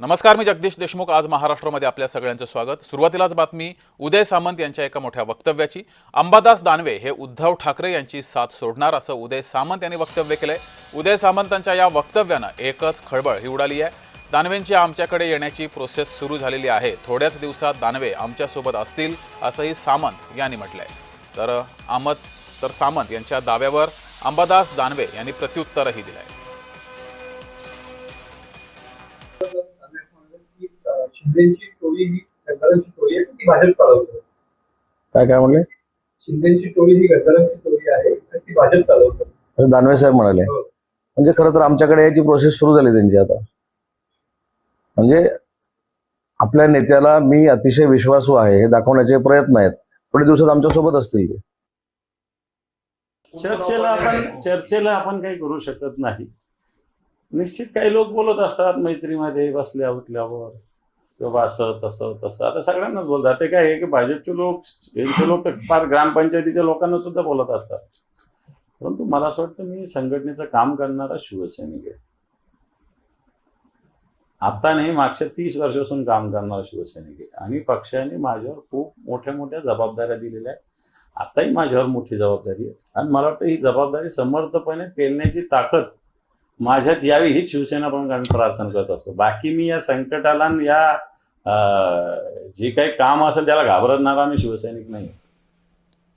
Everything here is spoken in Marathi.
नमस्कार, मी जगदीश देशमुख। आज महाराष्ट्रामध्ये आपल्या सगळ्यांचं स्वागत। सुरुवातीलाच बातमी उदय सामंत यांच्या एका मोठ्या वक्तव्याची। अंबादास दानवे हे उद्धव ठाकरे यांची साथ सोडणार असं उदय सामंत यांनी वक्तव्य केलंय। उदय सामंतांच्या या वक्तव्यानं एकच खळबळ ही उडाली आहे। दानवेंची आमच्याकडे येण्याची प्रोसेस सुरू झालेली आहे, थोड्याच दिवसात दानवे आमच्यासोबत असतील असंही सामंत यांनी म्हटलंय। तर सामंत यांच्या दाव्यावर अंबादास दानवे यांनी प्रत्युत्तरही दिलंय। शिंदेची टोळी ही गद्दारांची टोळी आहे ती भाजप चालवते। काय म्हणले? शिंदेची टोळी ही गद्दारांची टोळी आहे ती भाजप चालवते, दानवे साहेब म्हणाले। म्हणजे खरं तर आमच्याकडे याची प्रोसेस सुरू झाली त्यांची आता। म्हणजे आपल्या नेत्याला मी अतिशय विश्वासू आहे हे दाखवण्याचे प्रयत्न आहेत। थोडे दिवसात आमच्या सोबत असतील। चर्चेला आपण काही करू शकत नाही। निश्चित काही लोक बोलत असतात मैत्रीमध्ये बसल्या उठल्यावर किंवा असं तसं तसं, आता सगळ्यांनाच बोलतात। ते काय आहे की भाजपचे लोक यांचे लोक तर फार ग्रामपंचायतीच्या लोकांना सुद्धा बोलत असतात। परंतु मला असं वाटतं मी संघटनेचं काम करणारा शिवसैनिक आहे। आता नाही, मागच्या 30 वर्षापासून काम करणारा शिवसैनिक आहे आणि पक्षाने माझ्यावर खूप मोठ्या मोठ्या जबाबदाऱ्या दिलेल्या आहेत। आताही माझ्यावर मोठी जबाबदारी आहे आणि मला वाटतं ही जबाबदारी समर्थपणे पेलण्याची ताकद माझ्यात यावी हीच शिवसेना पण आम्ही प्रार्थना करत असतो। बाकी मी या संकटाला या जे काही काम असेल त्याला घाबरणारा आम्ही शिवसैनिक नाही।